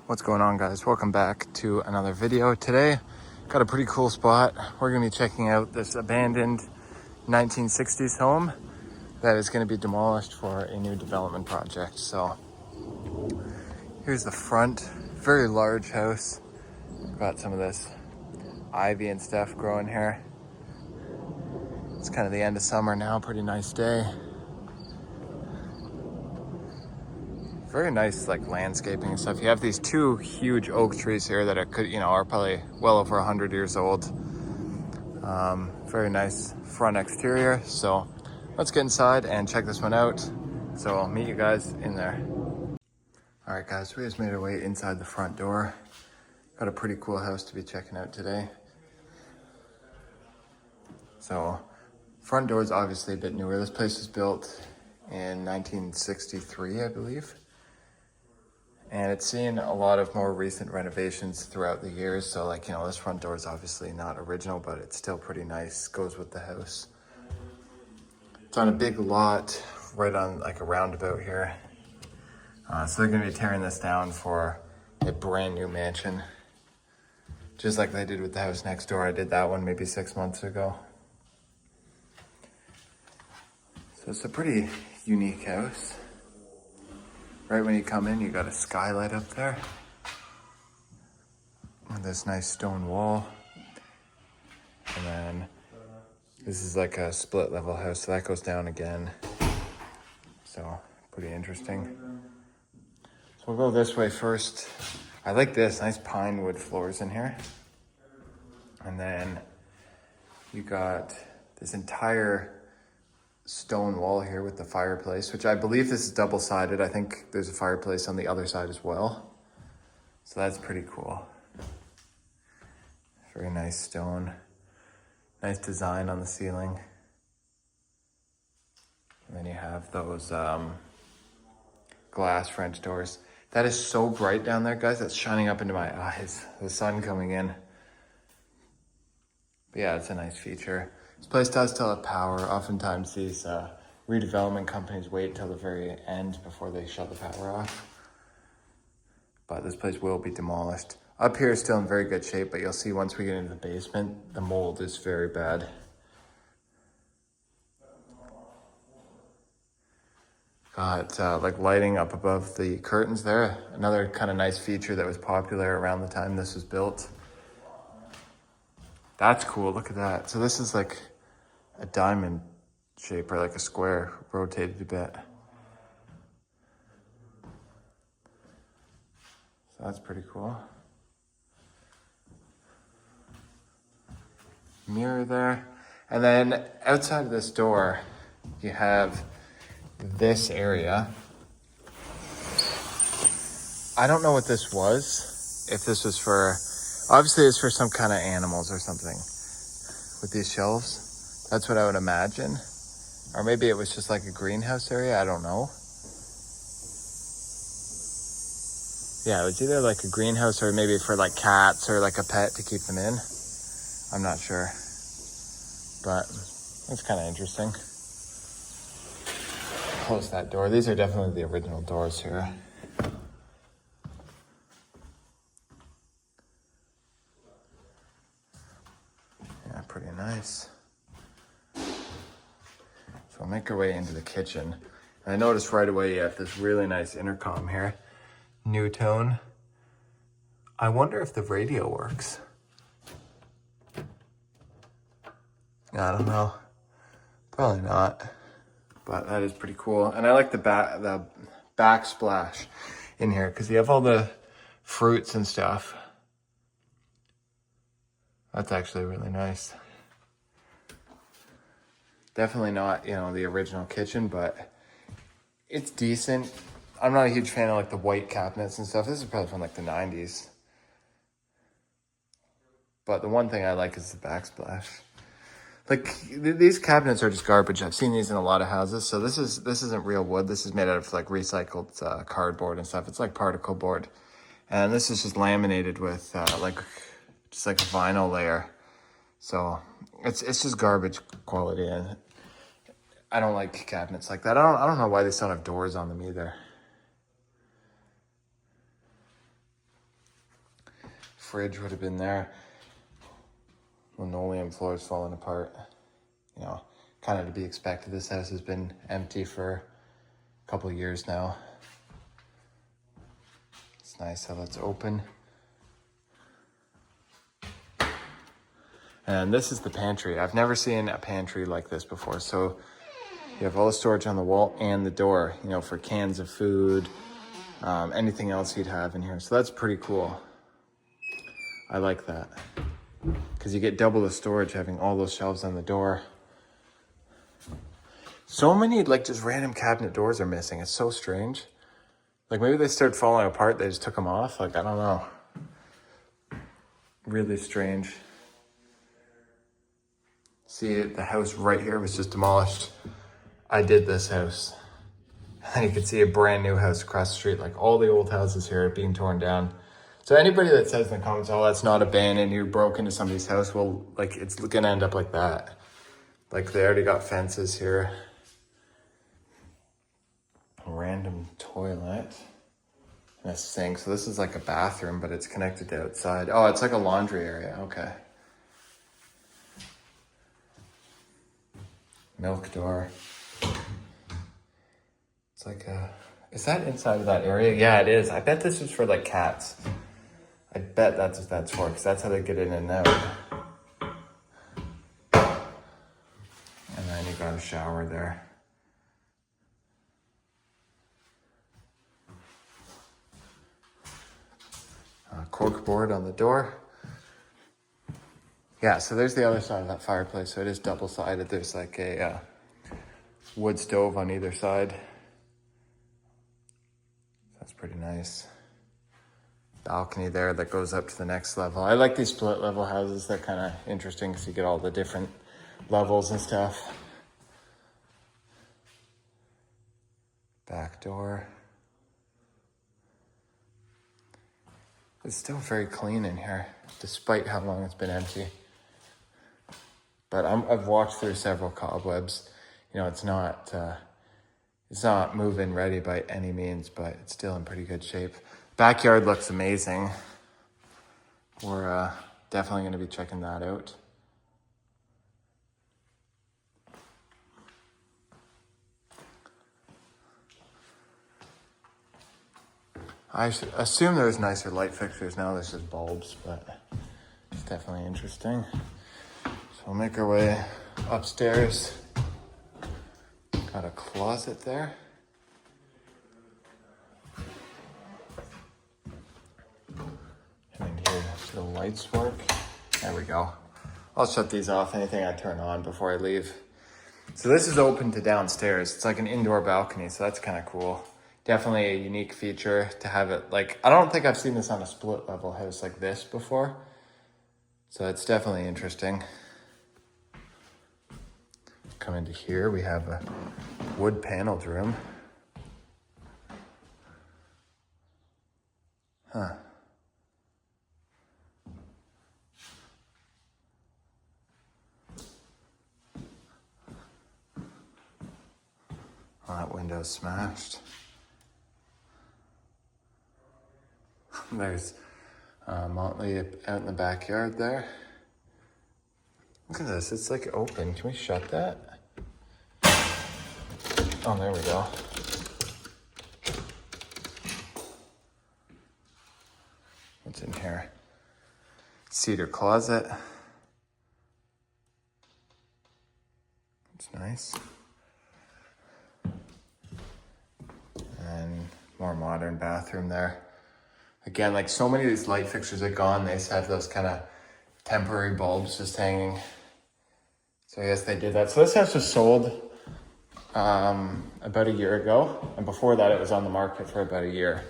What's going on, guys? Welcome back to another video. Today got a pretty cool spot. We're going to be checking out this abandoned 1960s home that is going to be demolished for a new development project. So here's the front. Very large house. Got some of this ivy and stuff growing here. It's kind of the end of summer now. Pretty nice day. Very nice, like, landscaping and stuff. You have these two huge oak trees here that are probably well over 100 years old. Very nice front exterior. So let's get inside and check this one out. So I'll meet you guys in there. All right, guys, we just made our way inside the front door. Got a pretty cool house to be checking out today. So front door is obviously a bit newer. This place was built in 1963, I believe. And it's seen a lot of more recent renovations throughout the years. So, like, this front door is obviously not original, but it's still pretty nice. Goes with the house. It's on a big lot right on like a roundabout here. So they're gonna be tearing this down for a brand new mansion. Just like they did with the house next door. I did that one maybe 6 months ago. So it's a pretty unique house. Right when you come in, you got a skylight up there. And this nice stone wall. And then this is like a split level house, so that goes down again. So pretty interesting. So we'll go this way first. I like this, nice pine wood floors in here. And then you got this entire stone wall here with the fireplace, which I believe this is double-sided. I think there's a fireplace on the other side as well. So that's pretty cool. Very nice stone. Nice design on the ceiling. And then you have those glass French doors. That is so bright down there, guys. That's shining up into my eyes. The sun coming in. But yeah, it's a nice feature. This place does still have power. Oftentimes these redevelopment companies wait till the very end before they shut the power off. But this place will be demolished. Up here is still in very good shape, but you'll see once we get into the basement, the mold is very bad. Got like lighting up above the curtains there. Another kind of nice feature that was popular around the time this was built. That's cool, look at that. So this is like a diamond shape or like a square rotated a bit. So that's pretty cool. Mirror there. And then outside of this door, you have this area. I don't know what this was. If this was for, obviously it's for some kind of animals or something with these shelves. That's what I would imagine. Or maybe it was just like a greenhouse area. I don't know. Yeah, it was either like a greenhouse or maybe for like cats or like a pet to keep them in. I'm not sure. But it's kind of interesting. Close that door. These are definitely the original doors here. Yeah, pretty nice. So we'll make our way into the kitchen. And I noticed right away you have this really nice intercom here. New tone. I wonder if the radio works. I don't know. Probably not. But that is pretty cool. And I like the backsplash in here because you have all the fruits and stuff. That's actually really nice. Definitely not, the original kitchen, but it's decent. I'm not a huge fan of like the white cabinets and stuff. This is probably from like the 90s. But the one thing I like is the backsplash. Like these cabinets are just garbage. I've seen these in a lot of houses. So this isn't real wood. This is made out of like recycled cardboard and stuff. It's like particle board. And this is just laminated with just like a vinyl layer. So it's just garbage quality, and I don't like cabinets like that. I don't know why they still have doors on them either. fridge would have been there. Linoleum floors falling apart. You know, kind of to be expected. This house has been empty for a couple of years now. It's nice how that's open. And this is the pantry. I've never seen a pantry like this before. So you have all the storage on the wall and the door, you know, for cans of food, anything else you'd have in here. So that's pretty cool. I like that. Because you get double the storage having all those shelves on the door. So many like just random cabinet doors are missing. It's so strange. Like maybe they started falling apart. They just took them off. Like, I don't know. Really strange. See, the house right here was just demolished. I did this house. And you can see a brand new house across the street. Like all the old houses here are being torn down. So anybody that says in the comments, oh, that's not abandoned, you broke into somebody's house, well, like it's gonna end up like that. Like they already got fences here. A random toilet. And a sink. So this is like a bathroom, but it's connected to outside. Oh, it's like a laundry area, okay. Milk door. It's like a, is that inside of that area? Yeah, it is. I bet this is for like cats. I bet that's what that's for, because that's how they get in and out. And then you got a shower there. Cork board on the door. Yeah, so there's the other side of that fireplace. So it is double-sided. There's like a wood stove on either side. That's pretty nice. Balcony there that goes up to the next level. I like these split level houses. They're kind of interesting because you get all the different levels and stuff. Back door. It's still very clean in here, despite how long it's been empty. But I've walked through several cobwebs. You know, it's not move-in ready by any means, but it's still in pretty good shape. Backyard looks amazing. We're definitely going to be checking that out. I assume there's nicer light fixtures now. There's just bulbs, but it's definitely interesting. So we'll make our way upstairs. Got a closet there. And here, do the lights work? There we go. I'll shut these off, anything I turn on before I leave. So this is open to downstairs. It's like an indoor balcony, so that's kind of cool. Definitely a unique feature to have it. Like, I don't think I've seen this on a split level house like this before. So it's definitely interesting. Come into here, we have a wood paneled room. Huh. Oh, that window's smashed. There's Motley out in the backyard there. Look at this, it's like open. Can we shut that? Oh, there we go. What's in here? Cedar closet. It's nice. And more modern bathroom there. Again, like so many of these light fixtures are gone. They just have those kind of temporary bulbs just hanging. So I guess they did that. So this house was sold about a year ago. And before that, it was on the market for about a year.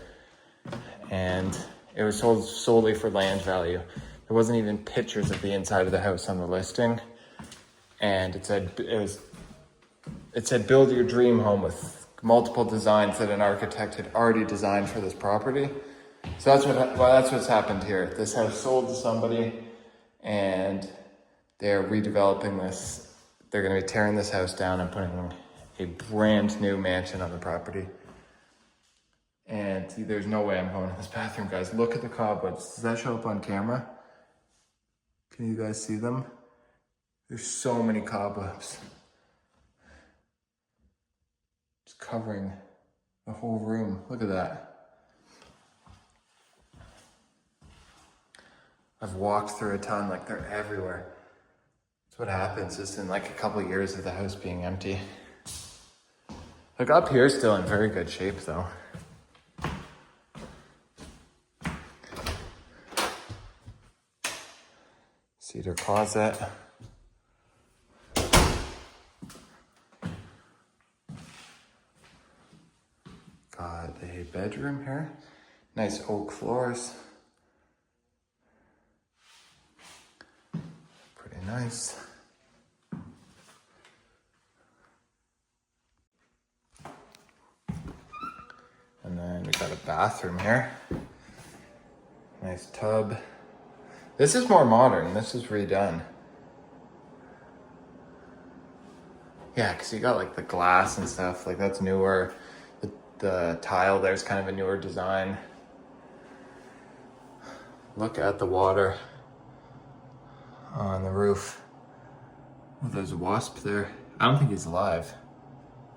And it was sold solely for land value. There wasn't even pictures of the inside of the house on the listing. And it said build your dream home with multiple designs that an architect had already designed for this property. So that's what's happened here. This house sold to somebody and they're redeveloping this. They're going to be tearing this house down and putting a brand new mansion on the property. And there's no way I'm going in this bathroom, guys. Look at the cobwebs. Does that show up on camera? Can you guys see them? There's so many cobwebs. It's covering the whole room. Look at that. I've walked through a ton, like they're everywhere. That's what happens just in like a couple of years of the house being empty. Like up here, still in very good shape though. Cedar closet. Got a bedroom here. Nice oak floors. Pretty nice. And then we got a bathroom here. Nice tub. This is more modern. This is redone. Yeah, because you got like the glass and stuff. Like that's newer. The tile there's kind of a newer design. Look at the water on the roof. Oh, there's a wasp there. I don't think he's alive.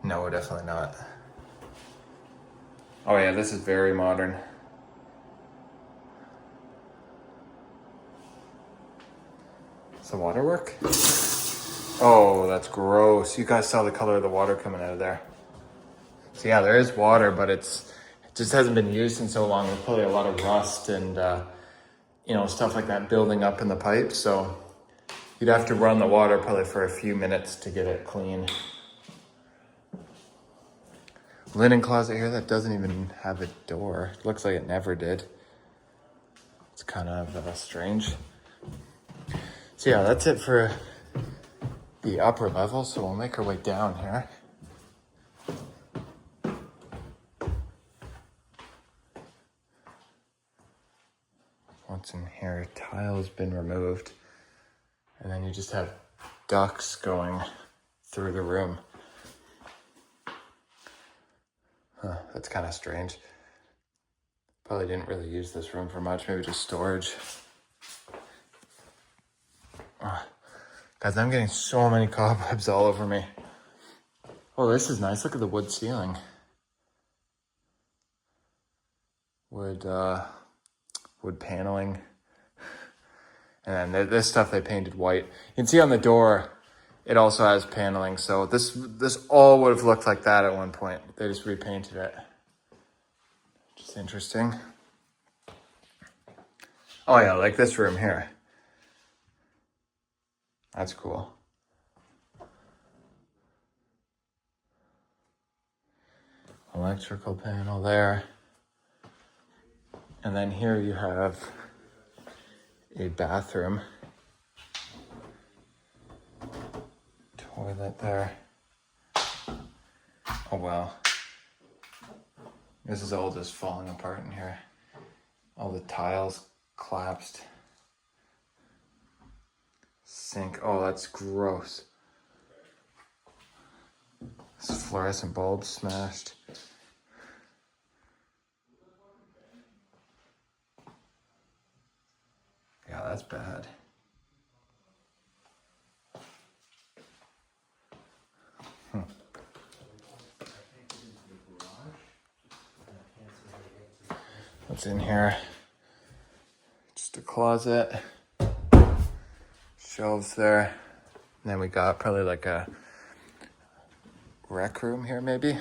No, definitely not. Oh yeah, this is very modern. Does the water work? Oh, that's gross. You guys saw the color of the water coming out of there. So yeah, there is water, but it just hasn't been used in so long. There's probably a lot of rust and stuff like that building up in the pipe. So you'd have to run the water probably for a few minutes to get it clean. Linen closet here that doesn't even have a door. Looks like it never did. It's kind of strange. So yeah, that's it for the upper level. So we'll make our way down here. What's in here? Tile's been removed. And then you just have ducts going through the room. Huh, that's kind of strange. Probably didn't really use this room for much, maybe just storage. Oh, guys, I'm getting so many cobwebs all over me. Oh, this is nice. Look at the wood ceiling. Wood paneling. And then this stuff they painted white. You can see on the door, it also has paneling. So this all would have looked like that at one point. They just repainted it. Which is interesting. Oh yeah, like this room here. That's cool. Electrical panel there. And then here you have a bathroom. Toilet there. Oh wow. This is all just falling apart in here. All the tiles collapsed. Sink. Oh, that's gross. This fluorescent bulb smashed. Yeah, that's bad. What's in here? Just a closet. Shelves there. And then we got probably like a rec room here maybe.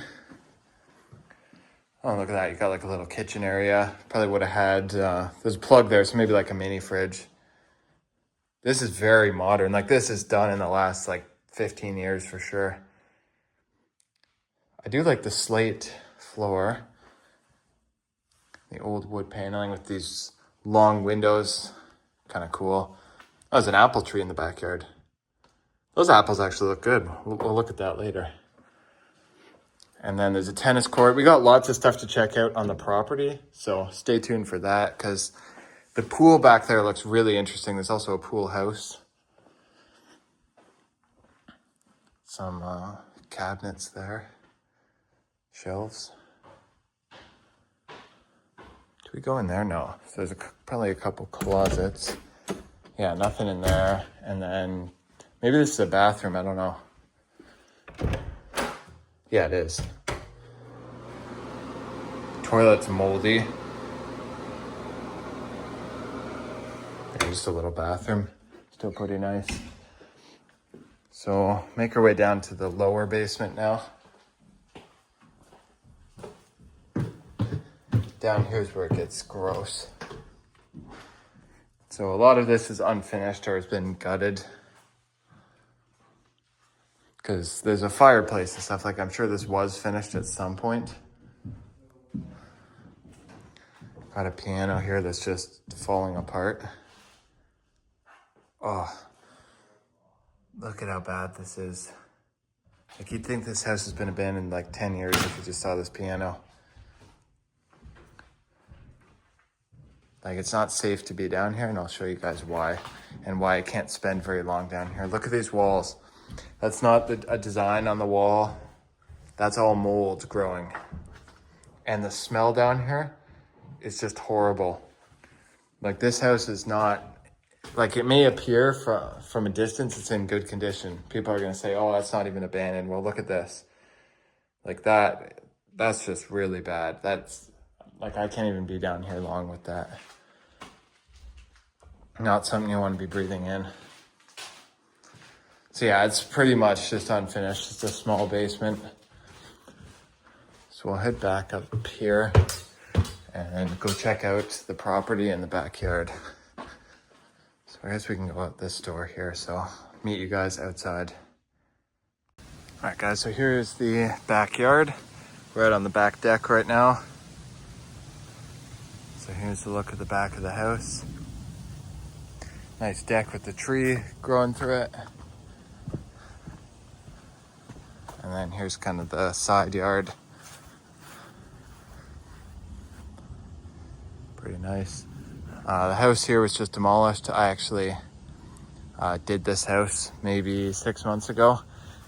Oh, look at that. You got like a little kitchen area. Probably would have had, there's a plug there, so maybe like a mini fridge. This is very modern. Like this is done in the last like 15 years for sure. I do like the slate floor. The old wood paneling with these long windows. Kind of cool. Oh, there's an apple tree in the backyard. Those apples actually look good. We'll look at that later. And then there's a tennis court. We got lots of stuff to check out on the property, so stay tuned for that because the pool back there looks really interesting. There's also a pool house. Some cabinets there, shelves. we go in there? No. So there's probably a couple closets. Yeah, nothing in there. And then maybe this is a bathroom. I don't know. Yeah, it is. Toilet's moldy. There's just a little bathroom. Still pretty nice. So make our way down to the lower basement now. Down here's where it gets gross. So a lot of this is unfinished or has been gutted. Because there's a fireplace and stuff. Like, I'm sure this was finished at some point. Got a piano here that's just falling apart. Oh, look at how bad this is. Like, you'd think this house has been abandoned like 10 years if you just saw this piano. Like, it's not safe to be down here, and I'll show you guys why, and why I can't spend very long down here. Look at these walls. That's not a design on the wall. That's all mold growing. And the smell down here is just horrible. Like, this house is not, like, it may appear from a distance it's in good condition. People are gonna say, oh, that's not even abandoned. Well, look at this. Like, that's just really bad. That's, like, I can't even be down here long with that. Not something you want to be breathing in. So yeah, it's pretty much just unfinished. It's a small basement. So we'll head back up here and go check out the property in the backyard. So I guess we can go out this door here. So I'll meet you guys outside. All right, guys, so here's the backyard. We're out on the back deck right now. So here's the look at the back of the house. Nice deck with the tree growing through it. And then here's kind of the side yard. Pretty nice. The house here was just demolished. I actually did this house maybe 6 months ago.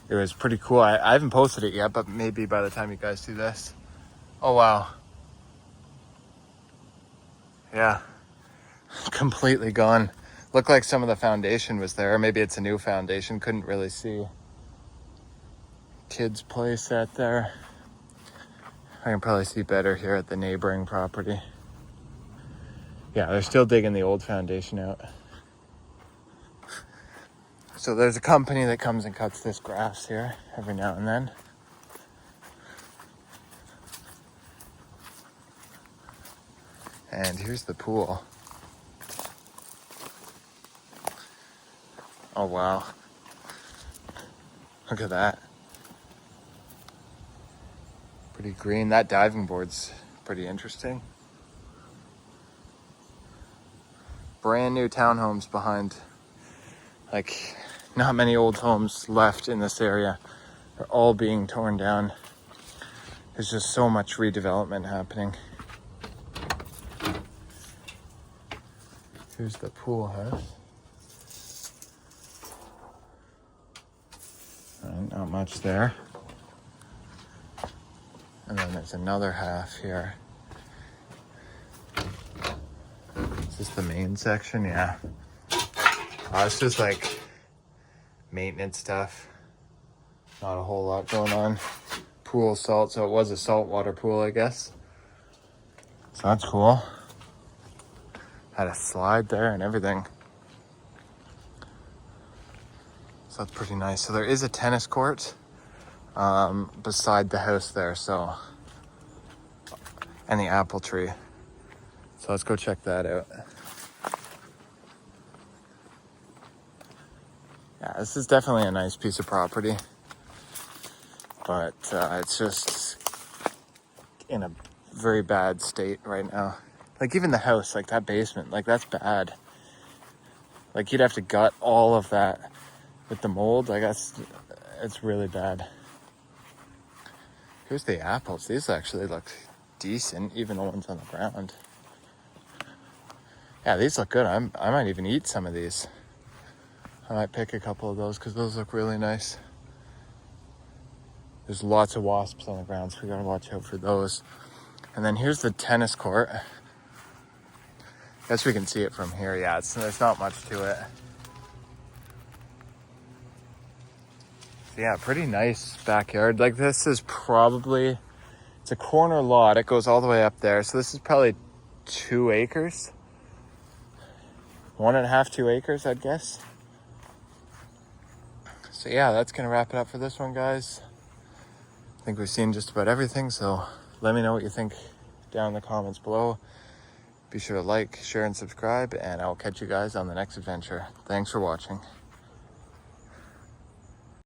It was pretty cool. I haven't posted it yet, but maybe by the time you guys see this. Oh, wow. Yeah, completely gone. Looked like some of the foundation was there. Maybe it's a new foundation. Couldn't really see. Kids' play set there. I can probably see better here at the neighboring property. Yeah, they're still digging the old foundation out. So there's a company that comes and cuts this grass here every now and then. And here's the pool. Oh, wow. Look at that. Pretty green. That diving board's pretty interesting. Brand new townhomes behind. Like, not many old homes left in this area. They're all being torn down. There's just so much redevelopment happening. Here's the pool house. Not much there. And then there's another half here. Is this the main section? Yeah. It's just like maintenance stuff. Not a whole lot going on. Pool salt, so it was a saltwater pool, I guess. So that's cool. Had a slide there and everything. So that's pretty nice. So there is a tennis court beside the house there, so, and the apple tree. So let's go check that out. Yeah, this is definitely a nice piece of property, but it's just in a very bad state right now. Like, even the house, like that basement, like that's bad. Like, you'd have to gut all of that with the mold. Like, it's really bad. Here's the apples. These actually look decent, even the ones on the ground. Yeah, these look good. I might even eat some of these. I might pick a couple of those because those look really nice. There's lots of wasps on the ground, so we gotta watch out for those. And then here's the tennis court. Guess we can see it from here. Yeah, there's not much to it. So yeah, pretty nice backyard. Like this is probably, it's a corner lot. It goes all the way up there. So this is probably 2 acres. 1.5, 2 acres, I'd guess. So yeah, that's gonna wrap it up for this one, guys. I think we've seen just about everything. So let me know what you think down in the comments below. Be sure to like, share, and subscribe, and I'll catch you guys on the next adventure. Thanks for watching.